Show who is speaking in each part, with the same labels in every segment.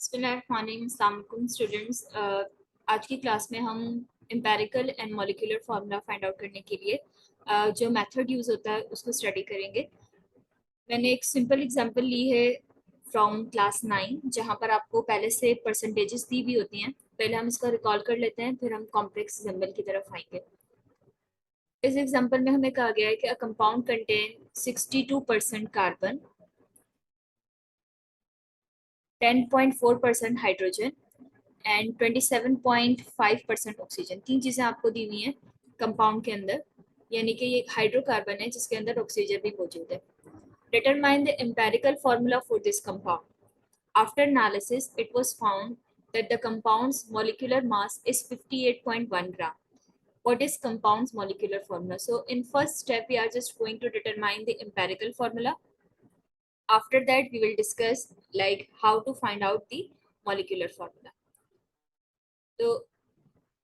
Speaker 1: अस्सलामुअलैकुम स्टूडेंट्स। आज की क्लास में हम empirical and molecular formula find out करने के लिए जो मेथड यूज़ होता है उसको स्टडी करेंगे। मैंने एक सिंपल एग्जांपल ली है फ्रॉम क्लास 9, जहाँ पर आपको पहले से परसेंटेजेस दी भी होती हैं। पहले हम इसका रिकॉल कर लेते हैं, फिर हम कॉम्प्लेक्स एग्जाम्पल की तरफ आएंगे। इस एग्जाम्पल में हमें कहा गया है कि a compound contain 62% carbon, 10.4% hydrogen and 27.5% oxygen. तीन चीजें आपको दी हुई हैं कंपाउंड के अंदर, यानी कि ये हाइड्रोकार्बन है जिसके अंदर ऑक्सीजन भी मौजूद है। Determine the empirical formula for this compound. After analysis it was found that the compound's molecular mass is 58.1 gram. What is compound's molecular formula? So in first step we are just going to determine the empirical formula. After that we will discuss like how to find out the molecular formula. तो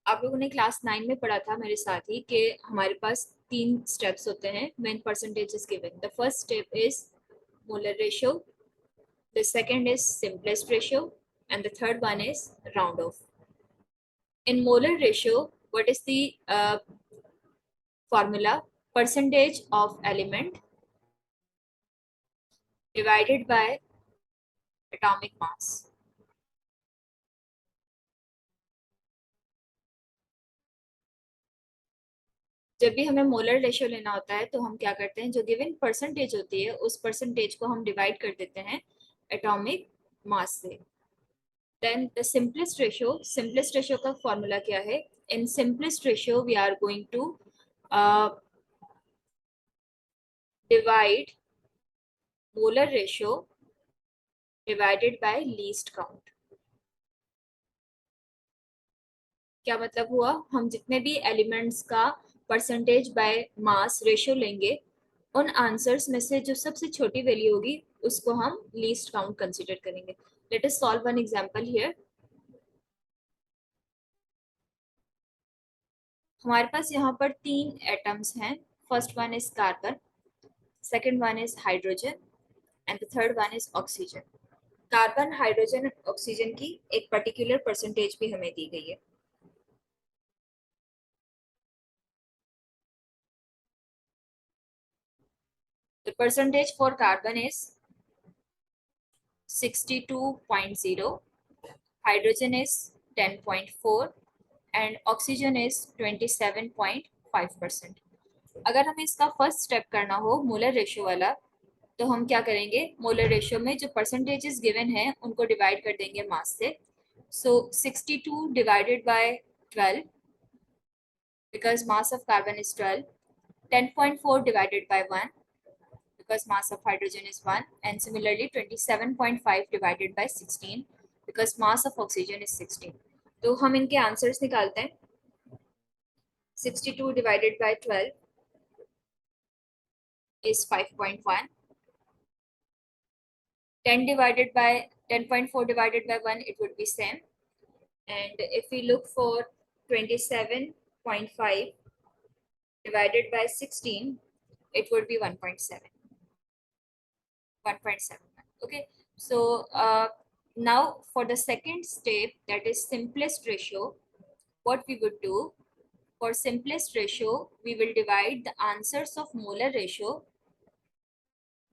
Speaker 1: आप लोगों ने class 9 में पढ़ा था मेरे साथ ही कि हमारे पास तीन स्टेप्स होते हैं when percentage is given. The first step is molar ratio, the second is simplest ratio and the third one is round of. In molar ratio what is the formula? Percentage of element divided by atomic mass. जब भी हमें molar ratio लेना होता है तो हम क्या करते हैं, जो गिवन परसेंटेज होती है उस परसेंटेज को हम डिवाइड कर देते हैं एटॉमिक मास से। देन द सिंपलेस्ट रेशियो का फॉर्मूला क्या है? In simplest ratio we are going to divide molar ratio divided by least count. क्या मतलब हुआ? हम जितने भी एलिमेंट्स का परसेंटेज बाय मास रेशियो लेंगे, उन आंसर्स में से जो सबसे छोटी वैल्यू होगी उसको हम लीस्ट काउंट कंसीडर करेंगे। Let us solve one example here. हमारे पास यहाँ पर तीन एटम्स हैं। First one is carbon, second one is hydrogen and the third one is oxygen. Carbon, hydrogen, oxygen की एक पर्टिकुलर परसेंटेज भी हमें दी गई है। The percentage for carbon is 62.0, hydrogen is 10.4 and oxygen is 27.5%. अगर हमें इसका फर्स्ट स्टेप करना हो मोलर रेशियो वाला, तो हम क्या करेंगे? मोलर रेशियो में जो परसेंटेजेस गिवन है उनको डिवाइड कर देंगे मास से। सो 62 divided by 12 because mass of carbon is 12, 10.4 divided by 1 because mass of hydrogen is 1, and similarly 27.5 divided by 16 because mass of oxygen is 16. तो हम इनके आंसर्स निकालते हैं। 62 divided by 12 is 5.1. 10.4 divided by 1, it would be same. And if we look for 27.5 divided by 16, it would be 1.7. 1.71. Okay, so now for the second step, that is simplest ratio, what we would do, for simplest ratio we will divide the answers of molar ratio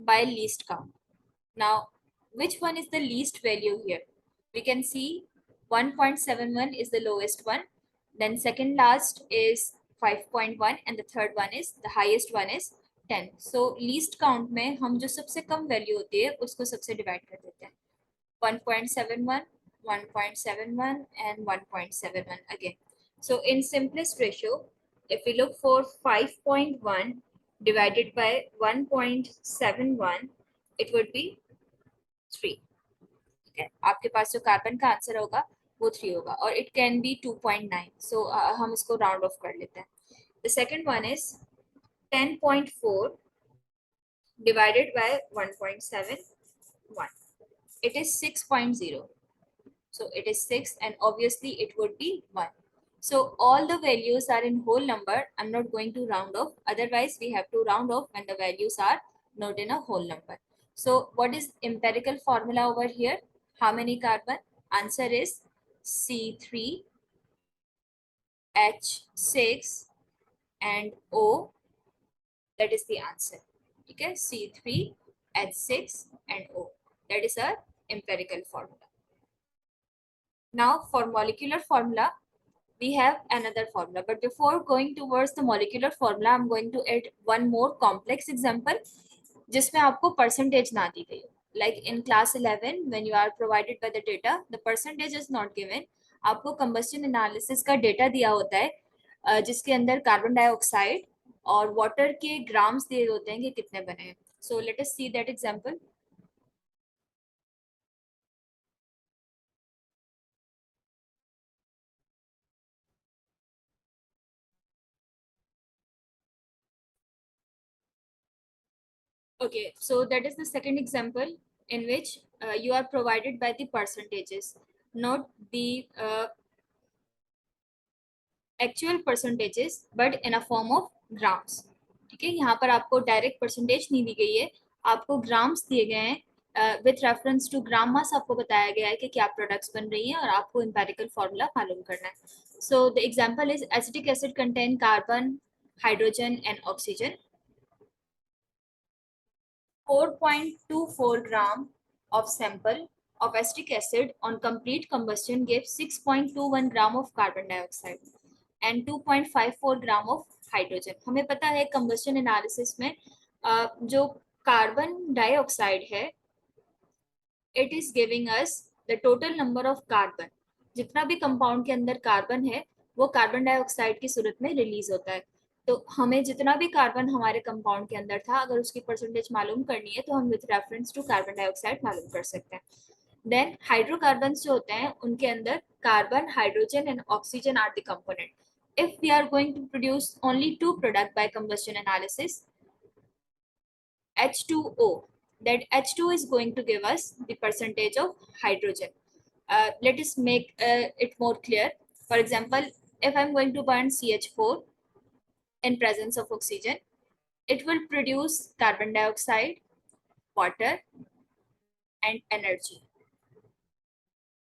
Speaker 1: by least count. Now which one is the least value here? We can see 1.71 is the lowest one, then second last is 5.1 and the third one is the highest one is 10. So least count में हम जो सबसे कम value होती है उसको सबसे divide कर देते हैं। 1.71, 1.71 and 1.71 again. So in simplest ratio, if we look for 5.1 divided by 1.71, it would be 3. ठीक है, आपके पास जो कार्बन का आंसर होगा वो 3 होगा, और इट कैन बी 2.9. सो हम इसको राउंड ऑफ कर लेते हैं। The second one is 10.4 divided by 1.71. It is 6.0. So it is 6 and obviously it would be 1. So all the values are in whole number. I'm not going to round off. Otherwise we have to round off when the values are not in a whole number. So what is empirical formula over here? How many carbon? Answer is C3H6 and O. That is the answer. Okay, C3H6 and O. That is our empirical formula. Now for molecular formula, we have another formula. But before going towards the molecular formula, I'm going to add one more complex example जिसमें आपको percentage ना दी गई हो. Like in class 11, when you are provided by the data, the percentage is not given. आपको combustion analysis का data दिया होता है जिसके अंदर कार्बन डाइऑक्साइड और वाटर के ग्राम्स दिए होते हैं कि कितने बने हैं. So let us see that example. Okay, so that is the second example in which you are provided by the percentages, not the actual percentages, but in a form of grams. ठीक है, यहाँ पर आपको direct percentage नहीं दी गई है, आपको grams दिए गए हैं. विथ रेफरेंस टू ग्राम मास आपको बताया गया है कि क्या प्रोडक्ट्स बन रही हैं और आपको एम्पिरिकल फॉर्मूला मालूम करना है. So the example is acetic acid contain carbon, hydrogen and oxygen. 4.24 gram of sample of acetic acid on complete combustion gives 6.21 gram of carbon dioxide and 2.54 gram of hydrogen. हमें पता है combustion analysis में जो carbon dioxide है it is giving us the total number of carbon. जितना भी compound के अंदर कार्बन है वो कार्बन डाइऑक्साइड की सूरत में रिलीज होता है. तो हमें जितना भी कार्बन हमारे कंपाउंड के अंदर था अगर उसकी परसेंटेज मालूम करनी है तो हम with reference to carbon dioxide मालूम कर सकते हैं. देन हाइड्रोकार्बन जो होते हैं उनके अंदर carbon, hydrogen and oxygen are the component. if we are going to produce only two product by combustion analysis, H2O, that H2 is going to give us the percentage of hydrogen. Let us make it more clear. For example, if I'm going to burn CH4 in presence of oxygen, it will produce carbon dioxide, water, and energy.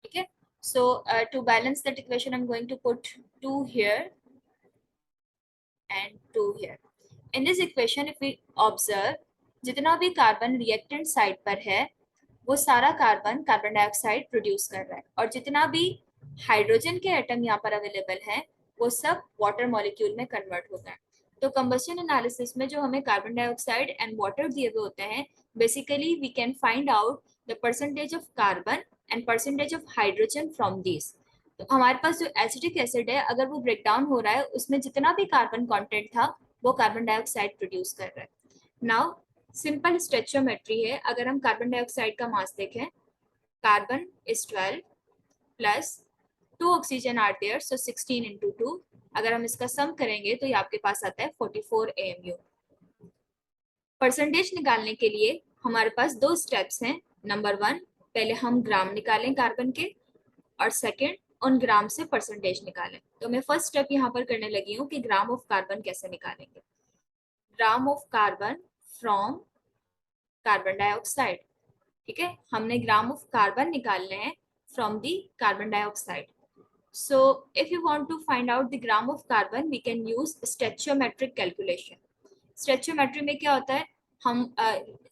Speaker 1: Okay. So to balance that equation, I'm going to put 2 here and 2 here. In this equation, if we observe, जितना भी carbon reactant side पर है वो सारा carbon carbon dioxide produce कर रहा है और जितना भी हाइड्रोजन के एटम यहाँ पर अवेलेबल हैं वो सब वाटर मॉलिक्यूल में कन्वर्ट होता है. तो कंबशन एनालिसिस में जो हमें कार्बन डाइऑक्साइड एंड वाटर दिए हुए होते हैं, basically we can find out the percentage of carbon and percentage of hydrogen from this. तो हमारे पास जो एसिटिक एसिड है अगर वो ब्रेक डाउन हो रहा है उसमें जितना भी कार्बन कॉन्टेंट था वो कार्बन डाइऑक्साइड प्रोड्यूस कर रहा है. नाउ सिंपल स्टेचोमेट्री है. अगर हम कार्बन डाइऑक्साइड का मास देखें, carbon is 12 plus 2 oxygen are there, so 16 into 2. अगर हम इसका सम करेंगे तो ये आपके पास आता है 44 AMU. परसेंटेज निकालने के लिए हमारे पास 2 स्टेप्स हैं. नंबर 1, पहले हम ग्राम निकालें कार्बन के, और सेकेंड उन ग्राम से परसेंटेज निकालें. तो मैं फर्स्ट स्टेप यहाँ पर करने लगी हूँ कि ग्राम ऑफ कार्बन कैसे निकालेंगे. Gram of carbon from carbon dioxide. ठीक है, हमने ग्राम ऑफ कार्बन निकालने हैं from the carbon dioxide. So if you want to find out the gram of carbon we can use stoichiometric calculation. Stoichiometry में क्या होता है, हम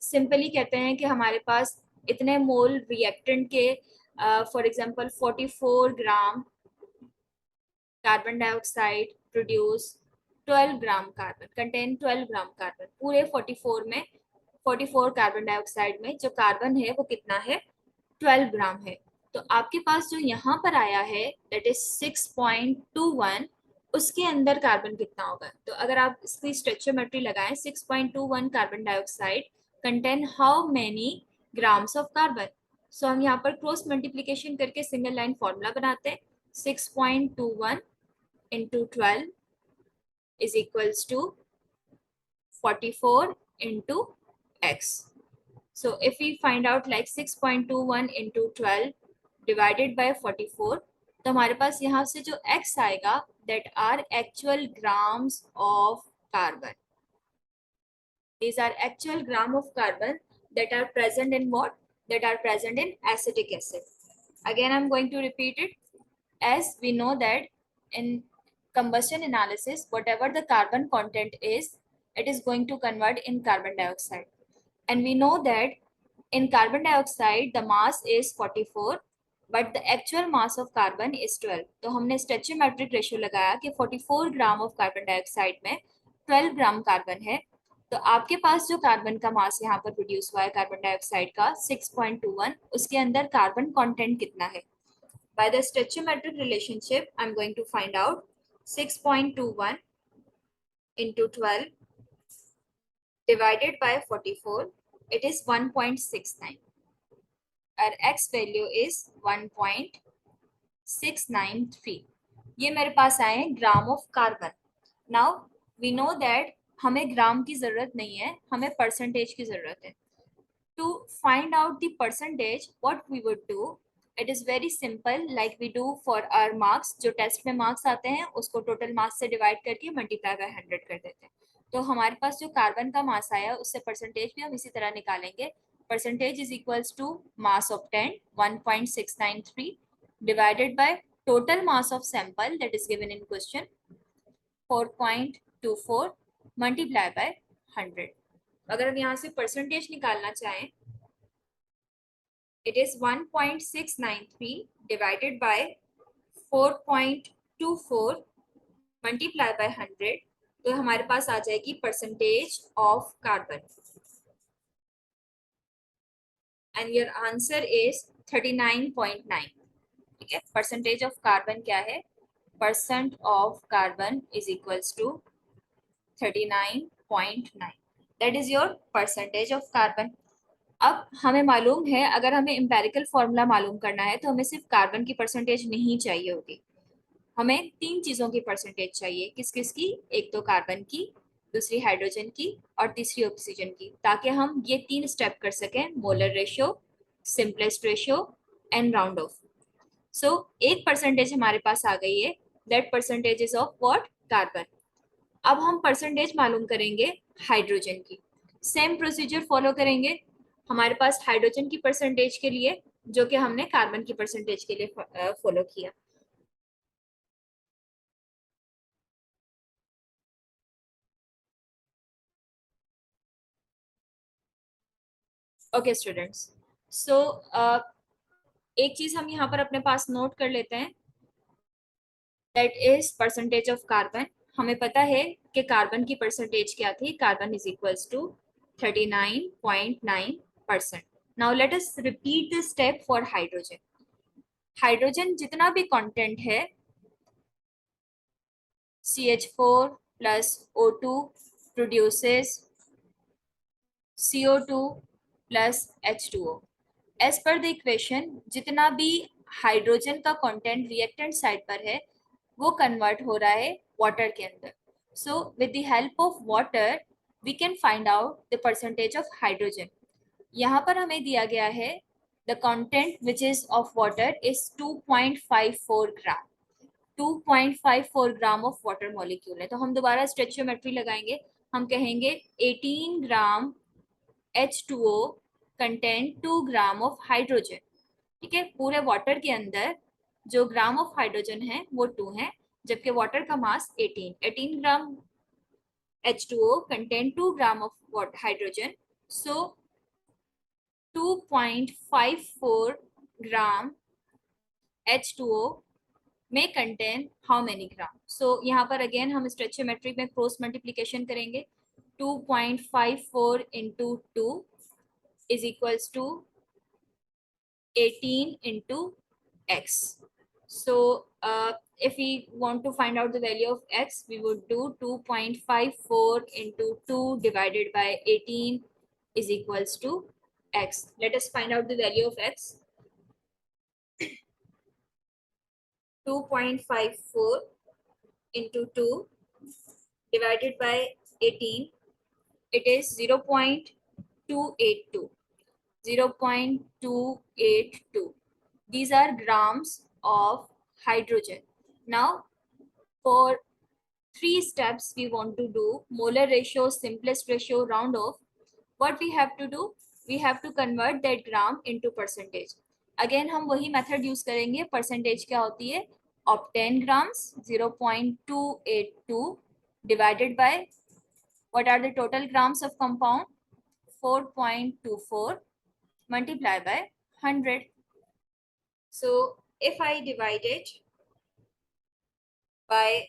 Speaker 1: सिंपली कहते हैं कि हमारे पास इतने मोल रिएक्टेंट के for example 44 gram carbon dioxide produce 12 gram carbon, contain 12 gram carbon. पूरे 44 में 44 कार्बन डाइऑक्साइड में जो कार्बन है वो कितना है, 12 ग्राम है. तो आपके पास जो यहाँ पर आया है दैट इज 6.21, उसके अंदर कार्बन कितना होगा. तो अगर आप इसकी स्टेचोमेट्री लगाएं, 6.21 carbon dioxide contain how many grams of carbon. So हम यहाँ पर क्रॉस मल्टीप्लीकेशन करके सिंगल लाइन फॉर्मूला बनाते हैं. 6.21 into 12 is equals to 44 into x. So if we find out like 6.21 into 12 divided by 44, तो हमारे पास यहाँ से जो x आएगा that are actual grams of carbon. These are actual gram of carbon that are present in what? That are present in acetic acid. Again, I'm going to repeat it. As we know that in combustion analysis, whatever the carbon content is, it is going to convert in carbon dioxide. And we know that in carbon dioxide, the mass is 44, but the actual mass of carbon is 12. तो हमने स्टेचियोमेट्रिक ratio लगाया कि 44 ग्राम of carbon dioxide में 12 gram carbon है. तो आपके पास जो carbon का मास यहाँ पर प्रोड्यूस हुआ है कार्बन डाइऑक्साइड का 6.21, उसके अंदर कार्बन कंटेंट कितना है? By the stoichiometric relationship, I'm going to find out 6.21 into 12 divided by 44. It is 1.69. Our x value is 1.693. ये मेरे पास आए हैं gram of carbon. Now we know that हमें ग्राम की जरूरत नहीं है, हमें परसेंटेज की जरूरत है. To find out the percentage, what we would do, it is very simple, like we do for our marks. जो टेस्ट में मार्क्स आते हैं उसको टोटल मार्क्स से डिवाइड करके मल्टीप्लाई बाय 100 कर देते हैं. तो हमारे पास जो कार्बन का मास आया उससे परसेंटेज भी हम इसी तरह निकालेंगे. Percentage is equals to mass of 10 1.693 divided by total mass of sample that is given in question 4.24 multiply by 100. अगर हम यहाँ से परसेंटेज निकालना चाहें, it is 1.693 divided by 4.24 multiply by 100. तो हमारे पास आ जाएगी percentage of carbon and your answer is 39.9. ठीक है, परसेंटेज ऑफ कार्बन क्या है? Percent of carbon is equals to 39.9. That is your percentage of carbon. अब हमें मालूम है अगर हमें एम्पेरिकल फॉर्मूला मालूम करना है तो हमें सिर्फ कार्बन की परसेंटेज नहीं चाहिए होगी, हमें तीन चीजों की परसेंटेज चाहिए. किस किस की? एक तो कार्बन की, दूसरी हाइड्रोजन की और तीसरी ऑक्सीजन की, ताकि हम ये तीन स्टेप कर सकें: molar ratio, simplest ratio and round off. So एक परसेंटेज हमारे पास आ गई है. That percentage is of what? Carbon. अब हम परसेंटेज मालूम करेंगे हाइड्रोजन की. सेम प्रोसीजर फॉलो करेंगे हमारे पास हाइड्रोजन की परसेंटेज के लिए जो कि हमने कार्बन की परसेंटेज के लिए फॉलो किया. ओके स्टूडेंट्स, सो एक चीज हम यहाँ पर अपने पास नोट कर लेते हैं, that is percentage of carbon. हमें पता है कि कार्बन की परसेंटेज क्या थी. Carbon is equals to 39.9%. Now let us repeat this step for hydrogen. Hydrogen जितना भी कंटेंट है CH4 plus O2 produces CO2 plus H2O. As per the equation, जितना भी हाइड्रोजन का कंटेंट रिएक्टेंट साइड पर है वो कन्वर्ट हो रहा है वाटर के अंदर. So with the help of water we can find out the percentage of hydrogen. यहाँ पर हमें दिया गया है the content which is of water is 2.54 gram. 2.54 gram of water molecule है. तो हम दोबारा स्टेचियोमेट्री लगाएंगे. हम कहेंगे 18 gram H2O content 2 gram of hydrogen. ठीक है, पूरे वाटर के अंदर जो ग्राम ऑफ हाइड्रोजन है वो 2 है, जबकि वाटर का मास 18 gram H2O content 2 gram of hydrogen. So 2.54 gram H2O may contain how many gram. So यहाँ पर again हम स्ट्रेचियोमेट्री में क्रॉस मल्टीप्लिकेशन करेंगे. 2.54 into 2 is equals to 18 into x. So if we want to find out the value of x, we would do 2.54 into 2 divided by 18 is equals to x. Let us find out the value of x. 2.54 into 2 divided by 18, it is 0.282. 0.282. These are grams of hydrogen. Now for 3 steps we want to do: molar ratio, simplest ratio, round off. What we have to do? We have to convert that gram into percentage. Again हम वही method use करेंगे. Percentage क्या होती है? Of 10 grams 0.282 divided by what are the total grams of compound? 4.24 multiplied by 100. So if I divide it by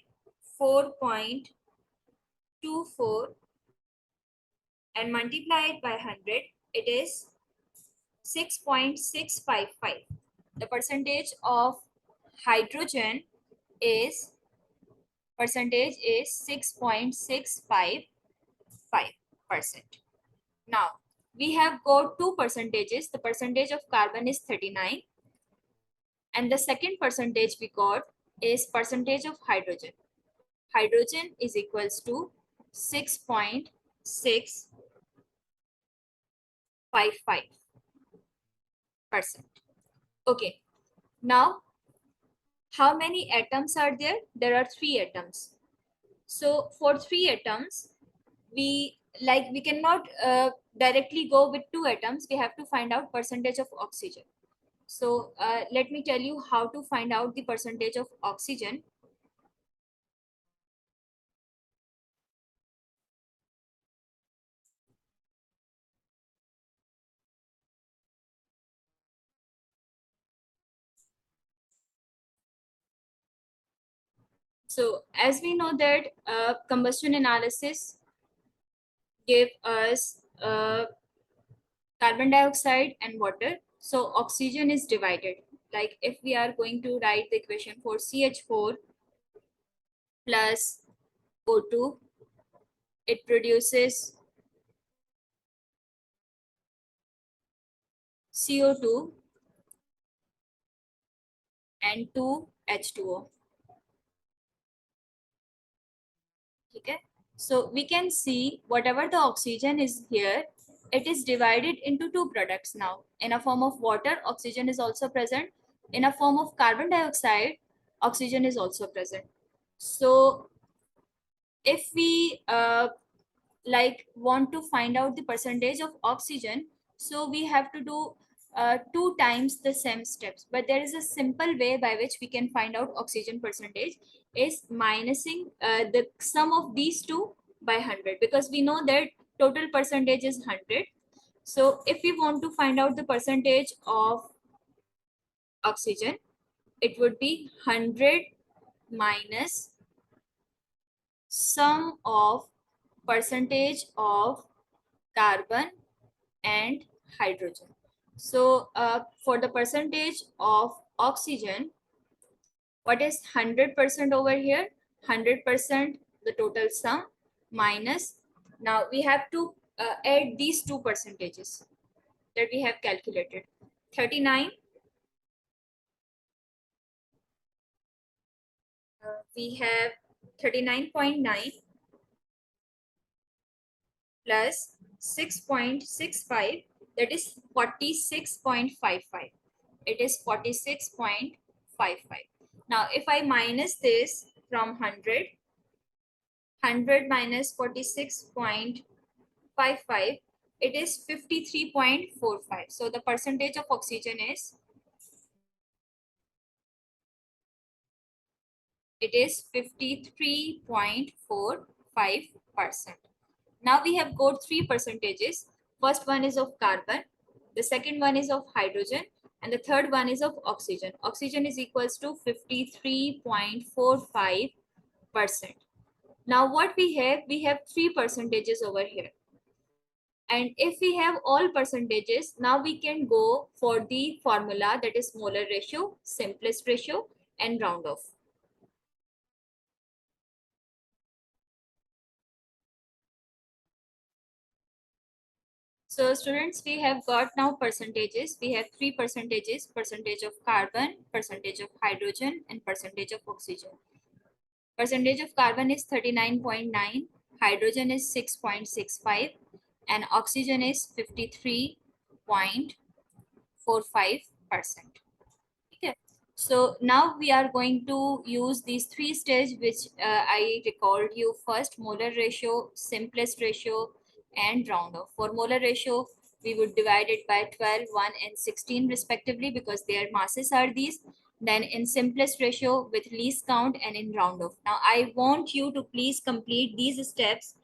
Speaker 1: 4.24 and multiply it by 100, it is 6.655. The percentage of hydrogen is 6.655%. Now we have got two percentages. The percentage of carbon is 39 and the second percentage we got is percentage of hydrogen. Hydrogen is equals to 6.655%. Okay, now how many atoms are there? There are three atoms. So for three atoms, we cannot directly go with two atoms. We have to find out percentage of oxygen. So let me tell you how to find out the percentage of oxygen. So as we know that combustion analysis give us carbon dioxide and water. So oxygen is divided. Like if we are going to write the equation for CH4 plus O2, it produces CO2 and 2H2O. Okay. So we can see whatever the oxygen is here, it is divided into two products now. In a form of water, oxygen is also present. In a form of carbon dioxide, oxygen is also present. So if we want to find out the percentage of oxygen, so we have to do two times the same steps, but there is a simple way by which we can find out oxygen percentage is minusing the sum of these two by 100, because we know that total percentage is 100. So if we want to find out the percentage of oxygen, it would be 100 minus sum of percentage of carbon and hydrogen. So for the percentage of oxygen, what is 100% over here? 100% the total sum minus. Now we have to add these two percentages that we have calculated. 39, we have 39.9 plus 6.65, that is 46.55. It is 46.55. Now if I minus this from 100, 100 minus 46.55, it is 53.45. So the percentage of oxygen is, it is 53.45%. Now we have got three percentages. First one is of carbon, the second one is of hydrogen, and the third one is of oxygen. Oxygen is equals to 53.45%. Now what we have three percentages over here. And if we have all percentages, now we can go for the formula, that is molar ratio, simplest ratio, and round off. So students, we have got now percentages. We have three percentages: percentage of carbon, percentage of hydrogen, and percentage of oxygen. Percentage of carbon is 39.9, hydrogen is 6.65, and oxygen is 53.45%. Okay. So now we are going to use these three stages which I recalled you first: molar ratio, simplest ratio, and round off. For molar ratio, we would divide it by 12, 1, and 16 respectively because their masses are these. Then in simplest ratio with least count and in round off. Now I want you to please complete these steps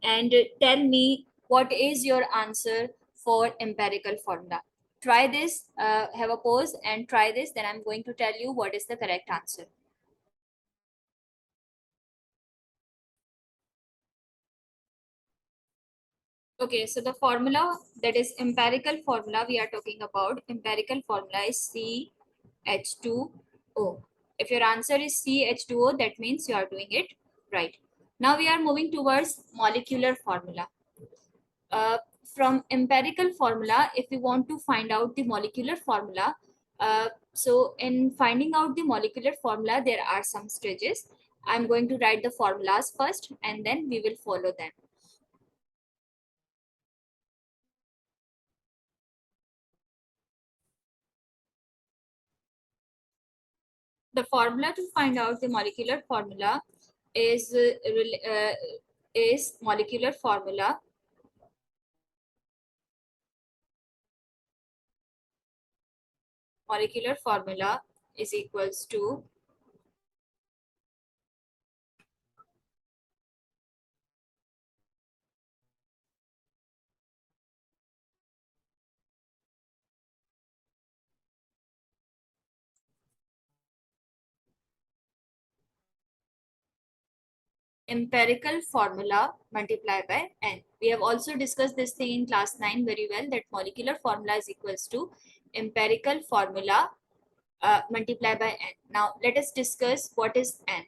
Speaker 1: and tell me what is your answer for empirical formula. Try this, have a pause and try this. Then I'm going to tell you what is the correct answer. Okay, so the formula that is empirical formula we are talking about, empirical formula is CH2O. If your answer is CH2O, that means you are doing it right. Now we are moving towards molecular formula. Uh, from empirical formula, if we want to find out the molecular formula, so in finding out the molecular formula, there are some stages. I'm going to write the formulas first and then we will follow them. The formula to find out the molecular formula is molecular formula is equals to empirical formula multiplied by n. We have also discussed this thing in class 9 very well, that molecular formula is equals to empirical formula multiplied by n. Now let us discuss what is n.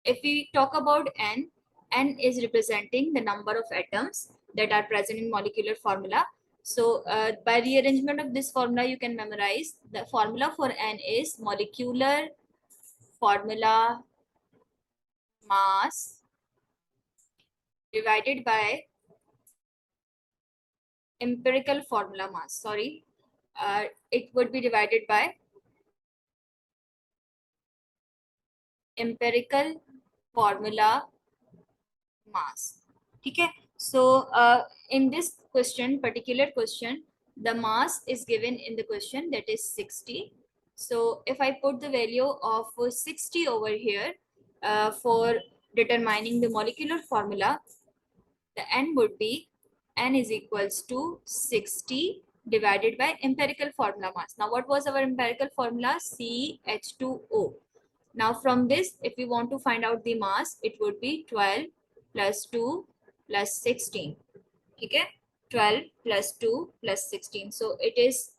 Speaker 1: If we talk about n, n is representing the number of atoms that are present in molecular formula. So by rearrangement of this formula, you can memorize the formula for n is molecular formula mass divided by empirical formula mass. Sorry, it would be divided by empirical formula mass. ठीक है? So in this question, particular question, the mass is given in the question, that is 60. So if I put the value of 60 over here for determining the molecular formula, the n would be n is equals to 60 divided by empirical formula mass. Now what was our empirical formula? CH2O. Now from this, if we want to find out the mass, it would be 12 plus 2 plus 16. Okay, 12 plus 2 plus 16. So it is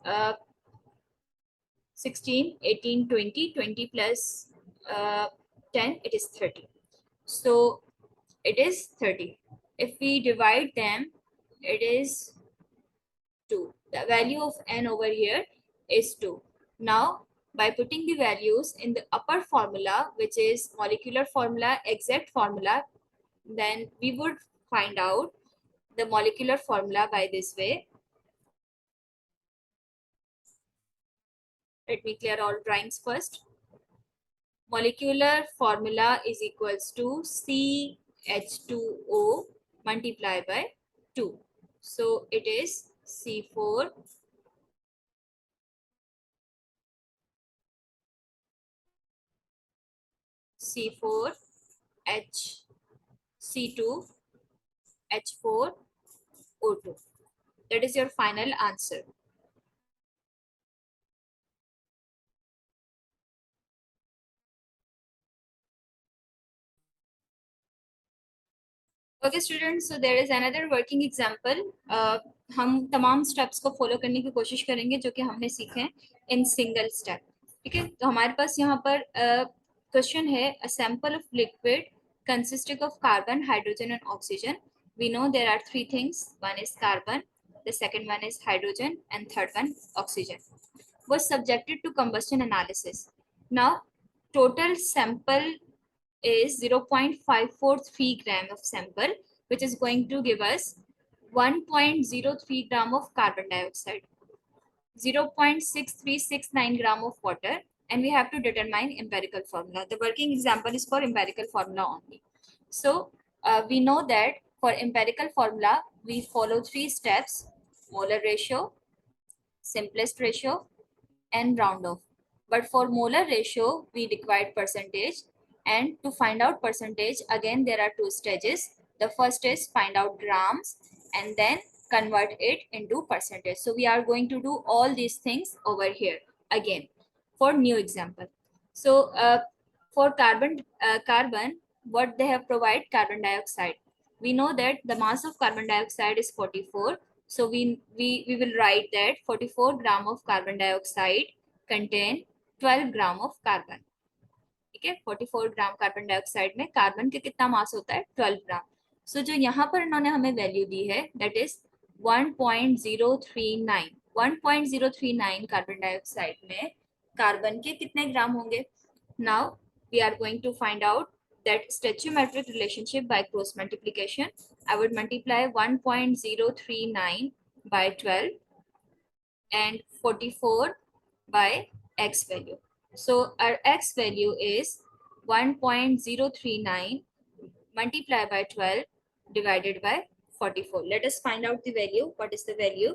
Speaker 1: 16, 18, 20, 20 plus 10, it is 30. So it is 30. If we divide them, it is 2. The value of n over here is 2. Now, by putting the values in the upper formula, which is molecular formula, exact formula, then we would find out the molecular formula by this way. Let me clear all drawings first. Molecular formula is equals to CH2O multiplied by 2. So it is C4 C4 H C2 H4 O2. That is your final answer. Okay students, so there is another working example. हम तमाम steps को follow करने की कोशिश करेंगे जो कि हमने सीखे हैं इन सिंगल स्टेप. ठीक है, तो हमारे पास यहाँ पर क्वेश्चन है, a sample of liquid consisting of carbon, hydrogen and oxygen. We know there are three things. One is carbon, the second one is hydrogen, and third one oxygen. Was subjected to combustion analysis. Now, total sample is 0.543 gram of sample, which is going to give us 1.03 gram of carbon dioxide, 0.6369 gram of water, and we have to determine empirical formula. The working example is for empirical formula only. So we know that for empirical formula, we follow 3 steps: molar ratio, simplest ratio, and round off. But for molar ratio, we require percentage. And to find out percentage, again, there are 2 stages. The first is find out grams and then convert it into percentage. So we are going to do all these things over here again for new example. So for carbon, what they have provided, carbon dioxide. We know that the mass of carbon dioxide is 44. So we will write that 44 gram of carbon dioxide contain 12 gram of carbon. ठीक है, 44 gram carbon dioxide में carbon के कितना मास होता है, 12 ग्राम. सो जो यहाँ पर इन्होंने हमें वैल्यू दी है दैट इज 1.039. 1.039 कार्बन डाइऑक्साइड में कार्बन के कितने ग्राम होंगे. Now we are going to find out that stoichiometric relationship by cross multiplication. I would multiply 1.039 by 12 and 44 by x value. So our x value is 1.039 multiplied by 12 divided by 44. Let us find out the value. What is the value?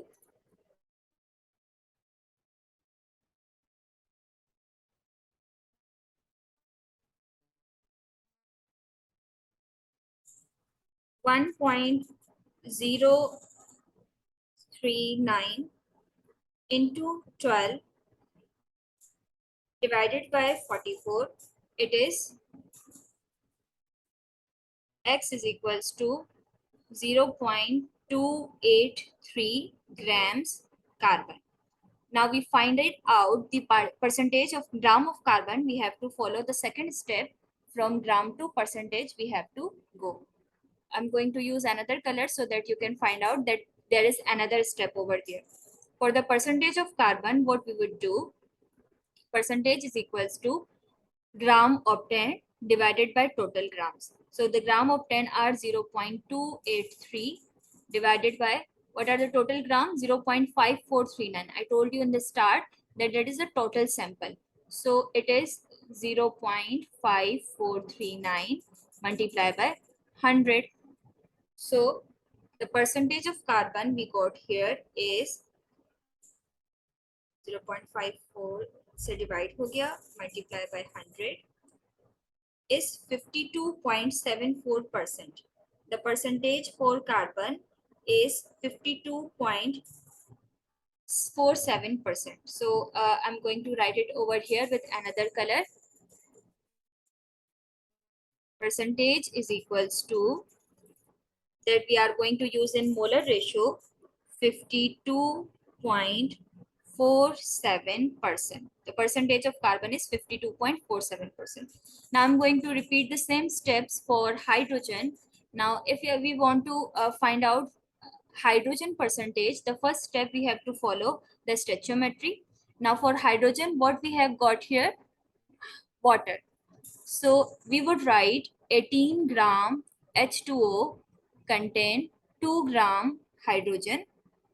Speaker 1: 1.039 into 12 divided by 44. It is x is equals to 0.283 grams carbon. Now we find it out the percentage of gram of carbon. We have to follow the second step. From gram to percentage we have to go. I'm going to use another color so that you can find out that there is another step over there. For the percentage of carbon, what we would do, percentage is equals to gram obtained divided by total grams. So the gram obtained are 0.283 divided by what are the total grams, 0.5439. I told you in the start that that is the total sample. So it is 0.5439 multiplied by 100. So the percentage of carbon we got here is 0.54 से divide हो गया, multiply by 100 is 52.74%. The percentage for carbon is 52.47%. So I'm going to write it over here with another color. Percentage is equals to that we are going to use in molar ratio 52.47%. The percentage of carbon is 52.47%. Now I'm going to repeat the same steps for hydrogen. Now if we want to find out hydrogen percentage, the first step we have to follow the stoichiometry. Now for hydrogen, what we have got here, water. So we would write 18 gram H2O contain 2 gram hydrogen.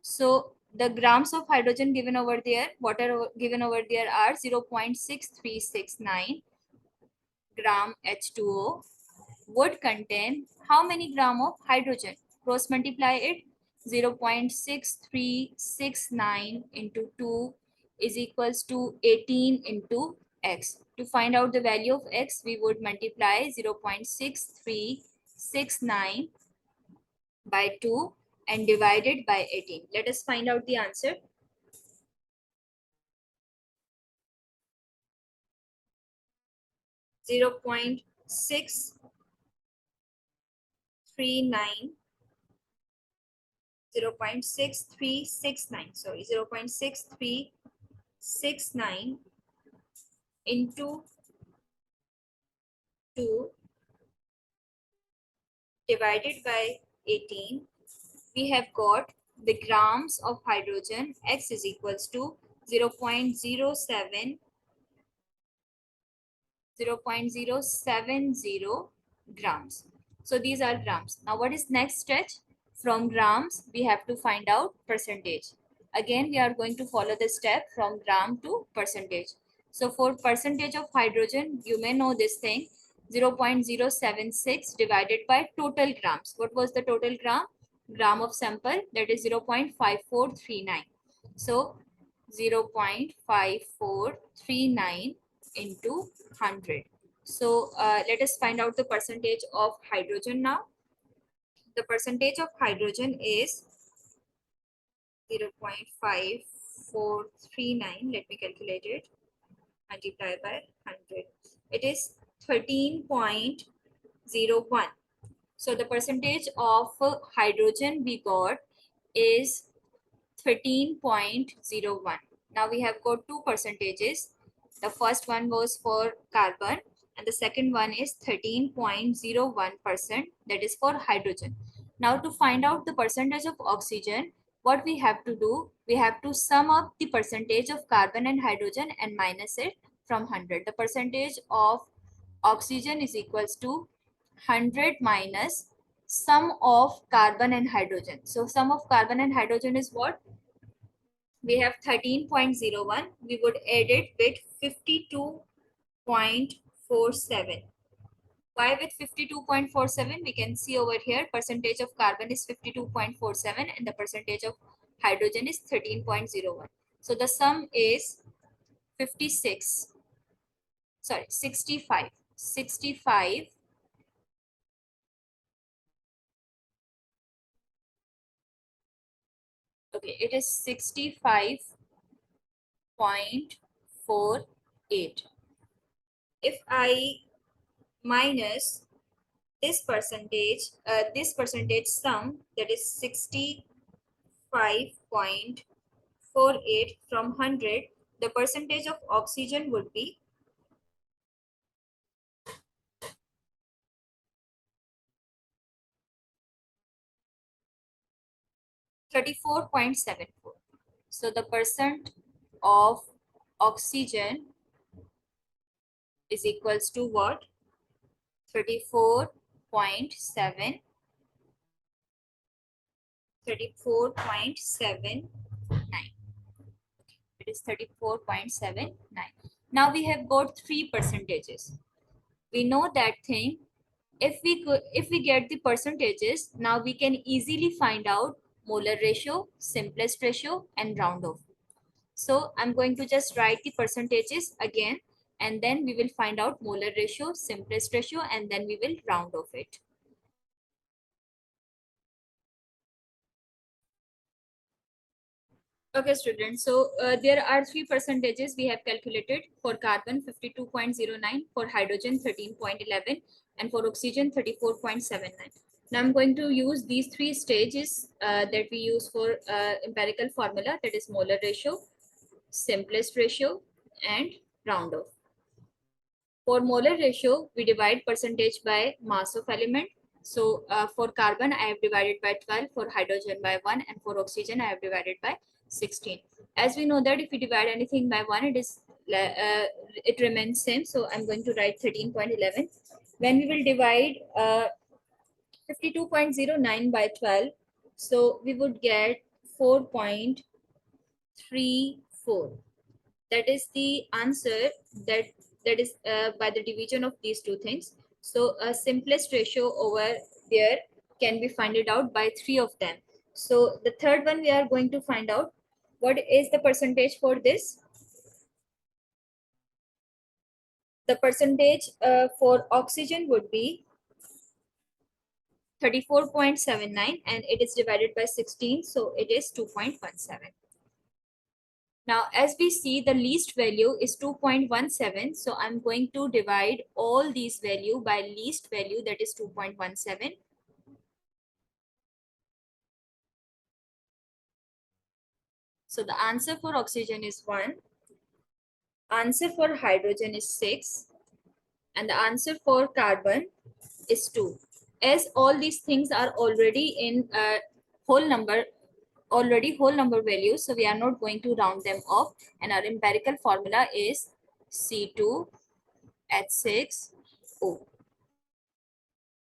Speaker 1: So the grams of hydrogen given over there, water given over there are 0.6369 gram H2O would contain how many gram of hydrogen? Cross multiply it. 0.6369 into 2 is equals to 18 into x. To find out the value of x, we would multiply 0.6369 by 2 and divide it by 18. Let us find out the answer. 0.639 0.6369, sorry, 0.6369 into 2 divided by 18. We have got the grams of hydrogen. X is equals to 0.070 grams. So these are grams. Now what is next step? From grams, we have to find out percentage. Again, we are going to follow the step from gram to percentage. So for percentage of hydrogen, you may know this thing 0.076 divided by total grams. What was the total gram of sample? That is 0.5439. So 0.5439 into 100. So let us find out the percentage of hydrogen now. The percentage of hydrogen is 0.5439. Let me calculate it. Multiply by 100. It is 13.01. So the percentage of hydrogen we got is 13.01. Now we have got two percentages. The first one was for carbon and the second one is 13.01%, that is for hydrogen. Now to find out the percentage of oxygen, what we have to do, we have to sum up the percentage of carbon and hydrogen and minus it from 100. The percentage of oxygen is equals to 100 minus sum of carbon and hydrogen. So sum of carbon and hydrogen is what? We have 13.01. We would add it with 52.47. Why with 52.47? We can see over here percentage of carbon is 52.47 and the percentage of hydrogen is 13.01. So the sum is 56. Sorry, 65. 65. Okay, it is 65.48. If I minus this percentage sum, that is 65.48 from 100, the percentage of oxygen would be 34.74. So the percent of oxygen is equals to what? 34.7, 34.79. It is 34.79. Now we have got three percentages. We know that thing. If we get the percentages, now we can easily find out molar ratio, simplest ratio, and round off. So I'm going to just write the percentages again, and then we will find out molar ratio, simplest ratio, and then we will round off it. Okay, students. So there are three percentages we have calculated. For carbon 52.09, for hydrogen 13.11, and for oxygen 34.79. Now I'm going to use these three stages that we use for empirical formula, that is molar ratio, simplest ratio, and round off. For molar ratio, we divide percentage by mass of element. So for carbon, I have divided by 12, for hydrogen by 1, and for oxygen, I have divided by 16. As we know that if we divide anything by 1, it remains same. So I'm going to write 13.11. When we will divide 52.09 by 12, so we would get 4.34. That is the answer that is by the division of these two things. So a simplest ratio over there can be finded out by three of them. So the third one we are going to find out what is the percentage for this. The percentage for oxygen would be 34.79 and it is divided by 16, so it is 2.17. Now, as we see, the least value is 2.17. So I'm going to divide all these value by least value, that is 2.17. So the answer for oxygen is 1. Answer for hydrogen is 6. And the answer for carbon is 2. As all these things are already in whole number, whole number values, so we are not going to round them off, and our empirical formula is C2H6O.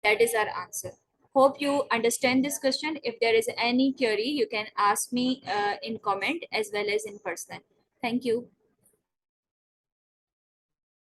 Speaker 1: That is our answer. Hope you understand this question. If there is any query, you can ask me in comment as well as in person. Thank you.